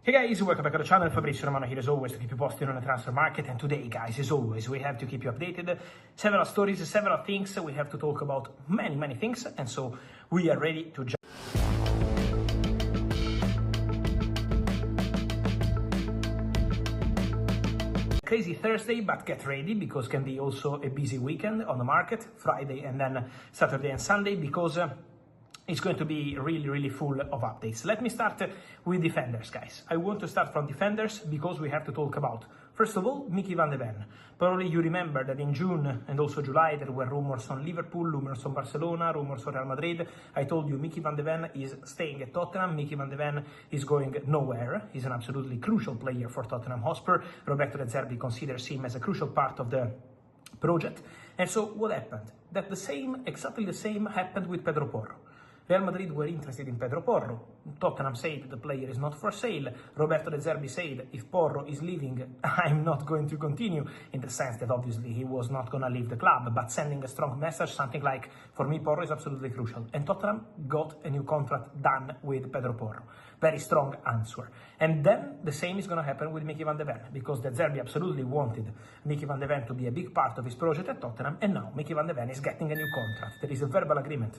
Hey guys, welcome back to the channel. Fabrizio Romano here as always to keep you posted on the transfer market, and today guys, as always, we have to keep you updated. Several stories, several things, we have to talk about many things, and so we are ready to jump. Crazy Thursday, but get ready because can be also a busy weekend on the market, Friday and then Saturday and Sunday, because it's going to be really full of updates. Let me start with defenders, guys. I want to start from defenders because we have to talk about, first of all, Mickey van de Ven. Probably you remember that in June and also July there were rumors on Liverpool, rumors on Barcelona, rumors on Real Madrid. I told you Mickey van de Ven is staying at Tottenham. Mickey van de Ven is going nowhere. He's an absolutely crucial player for Tottenham Hotspur. Roberto De Zerbi considers him as a crucial part of the project. And so what happened? That exactly the same happened with Pedro Porro. Real Madrid were interested in Pedro Porro. Tottenham said the player is not for sale. Roberto De Zerbi said, if Porro is leaving, I'm not going to continue, in the sense that obviously he was not going to leave the club, but sending a strong message, something like, for me, Porro is absolutely crucial. And Tottenham got a new contract done with Pedro Porro. Very strong answer. And then the same is going to happen with Mickey van de Ven, because De Zerbi absolutely wanted Mickey van de Ven to be a big part of his project at Tottenham, and now Mickey van de Ven is getting a new contract. There is a verbal agreement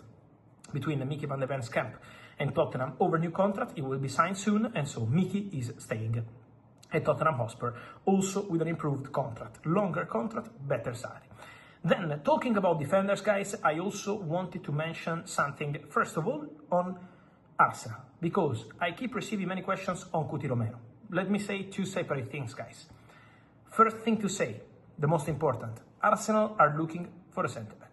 between the Mickey van de Ven's camp and Tottenham over new contract. It will be signed soon, and so Mickey is staying at Tottenham Hotspur, also with an improved contract, longer contract, better salary. Then, talking about defenders, guys, I also wanted to mention something, first of all, on Arsenal, because I keep receiving many questions on Cuti Romero. Let me say two separate things, guys. First thing to say, the most important, Arsenal are looking for a centre-back.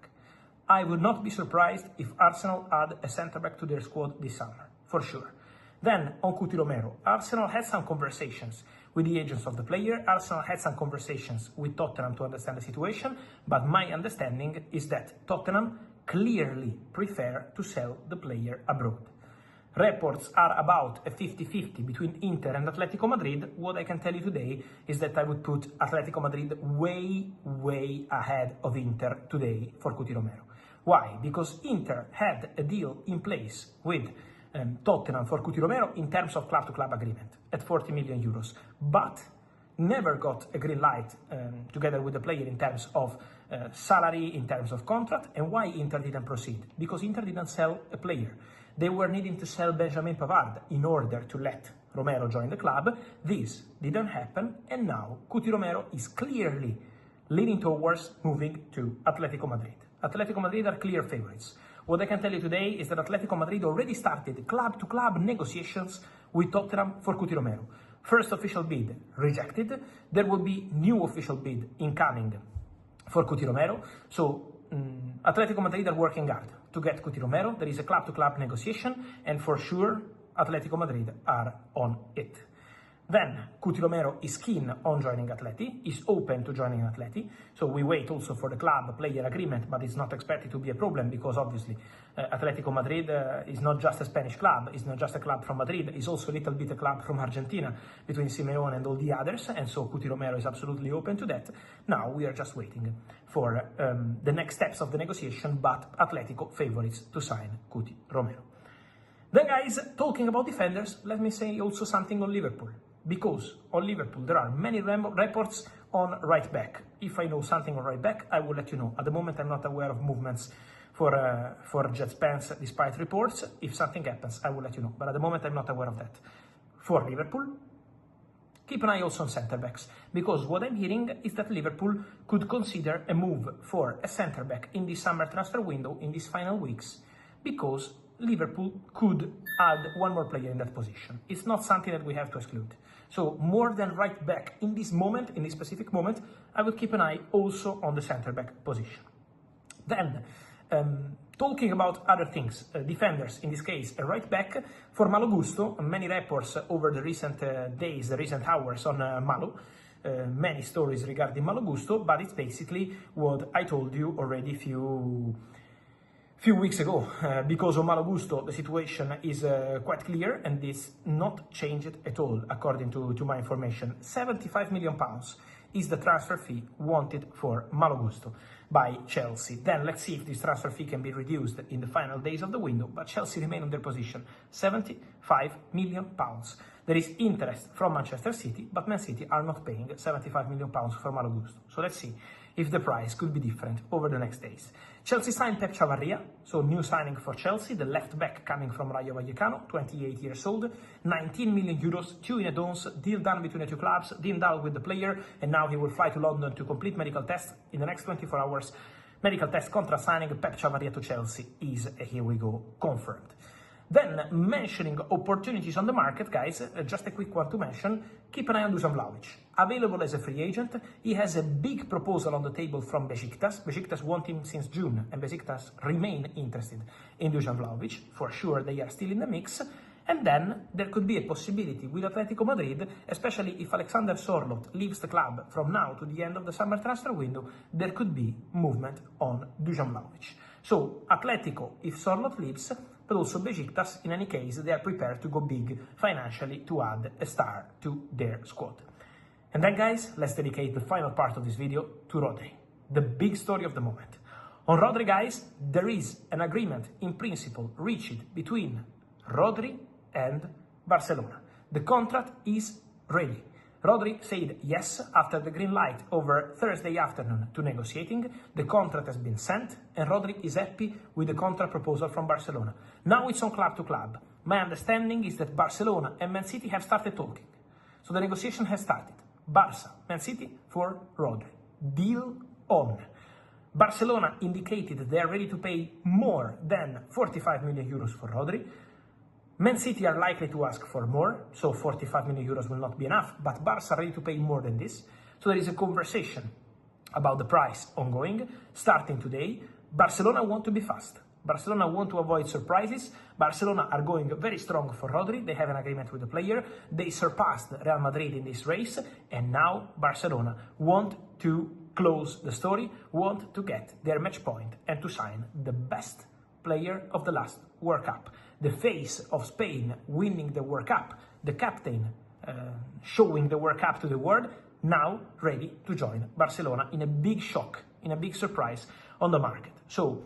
I would not be surprised if Arsenal add a centre-back to their squad this summer, for sure. Then, on Cuti Romero, Arsenal had some conversations with the agents of the player, Arsenal had some conversations with Tottenham to understand the situation, but my understanding is that Tottenham clearly prefer to sell the player abroad. Reports are about a 50-50 between Inter and Atletico Madrid. What I can tell you today is that I would put Atletico Madrid way ahead of Inter today for Cuti Romero. Why? Because Inter had a deal in place with Tottenham for Cuti Romero in terms of club-to-club agreement at 40 million euros, but never got a green light together with the player in terms of salary, in terms of contract. And why Inter didn't proceed? Because Inter didn't sell a player. They were needing to sell Benjamin Pavard in order to let Romero join the club. This didn't happen, and now Cuti Romero is clearly leaning towards moving to Atletico Madrid. Atletico Madrid are clear favorites. What I can tell you today is that Atletico Madrid already started club-to-club negotiations with Tottenham for Cuti Romero. First official bid rejected. There will be new official bid incoming for Cuti Romero. So Atletico Madrid are working hard to get Cuti Romero. There is a club-to-club negotiation, and for sure Atletico Madrid are on it. Then Cuti Romero is keen on joining Atleti, is open to joining Atleti, so we wait also for the club-player agreement, but it's not expected to be a problem because obviously Atletico Madrid is not just a Spanish club, it's not just a club from Madrid, it's also a little bit a club from Argentina between Simeone and all the others, and so Cuti Romero is absolutely open to that. Now we are just waiting for the next steps of the negotiation, but Atletico favorites to sign Cuti Romero. Then guys, talking about defenders, let me say also something on Liverpool. Because on Liverpool there are many reports on right back. If I know something on right back, I will let you know. At the moment, I'm not aware of movements for Jet Spence, despite reports. If something happens, I will let you know. But at the moment, I'm not aware of that. For Liverpool, keep an eye also on centre-backs, because what I'm hearing is that Liverpool could consider a move for a centre-back in this summer transfer window, in these final weeks, because Liverpool could add one more player in that position. It's not something that we have to exclude. So more than right back in this moment, in this specific moment, I will keep an eye also on the centre-back position. Then, talking about other things, defenders, in this case, a right back for Malo Gusto. Many reports over the recent days, the recent hours on Malo. Many stories regarding Malo Gusto, but it's basically what I told you already few weeks ago. Because of Malo Gusto, the situation is quite clear, and this not changed at all, according to my information. £75 million is the transfer fee wanted for Malo Gusto. by Chelsea. Then let's see if this transfer fee can be reduced in the final days of the window, but Chelsea remain on their position, £75 million. There is interest from Manchester City, but Man City are not paying £75 million for Malo Gusto. So let's see if the price could be different over the next days. Chelsea signed Pep Chavarria, so new signing for Chelsea, the left back coming from Rayo Vallecano, 28 years old, 19 million euros, 2 in advance, deal done between the two clubs, deal out with the player, and now he will fly to London to complete medical tests in the next 24 hours. Medical test contract signing Pep Chavarria to Chelsea is, here we go, confirmed. Then, mentioning opportunities on the market, guys, just a quick one to mention, keep an eye on Dusan Vlahovic. Available as a free agent, he has a big proposal on the table from Besiktas. Besiktas want him since June, and Besiktas remain interested in Dusan Vlahovic. For sure, they are still in the mix. And then, there could be a possibility with Atletico Madrid, especially if Alexander Sorloth leaves the club from now to the end of the summer transfer window, there could be movement on Dusan Vlahovic. So, Atletico, if Sorloth leaves, but also Besiktas, in any case, they are prepared to go big financially to add a star to their squad. And then, guys, let's dedicate the final part of this video to Rodri, the big story of the moment. On Rodri, guys, there is an agreement in principle reached between Rodri and Barcelona. The contract is ready. Rodri said yes after the green light over Thursday afternoon to negotiating. The contract has been sent and Rodri is happy with the contract proposal from Barcelona. Now it's on club to club. My understanding is that Barcelona and Man City have started talking. So the negotiation has started. Barça, Man City for Rodri. Deal on. Barcelona indicated that they are ready to pay more than 45 million euros for Rodri. Man City are likely to ask for more, so 45 million euros will not be enough, but Barça are ready to pay more than this. So there is a conversation about the price ongoing, starting today. Barcelona want to be fast. Barcelona want to avoid surprises. Barcelona are going very strong for Rodri. They have an agreement with the player. They surpassed Real Madrid in this race, and now Barcelona want to close the story, want to get their match point and to sign the best player of the last World Cup. The face of Spain winning the World Cup, the captain showing the World Cup to the world, now ready to join Barcelona in a big shock, in a big surprise on the market. So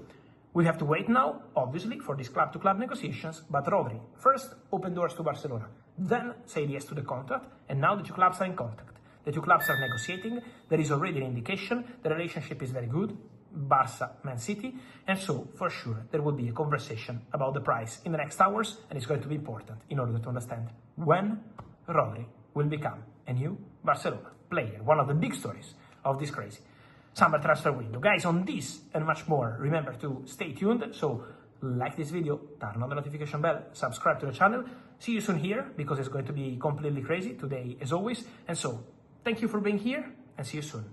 we have to wait now, obviously, for these club-to-club negotiations, but Rodri first opened doors to Barcelona, then said yes to the contract, and now the two clubs are in contact. The two clubs are negotiating, there is already an indication, the relationship is very good, Barça, Man City, and so for sure there will be a conversation about the price in the next hours, and it's going to be important in order to understand when Rodri will become a new Barcelona player, one of the big stories of this crazy summer transfer window. Guys, on this and much more, remember to stay tuned, so like this video, turn on the notification bell, subscribe to the channel. See you soon here, because it's going to be completely crazy today as always, and so thank you for being here and see you soon.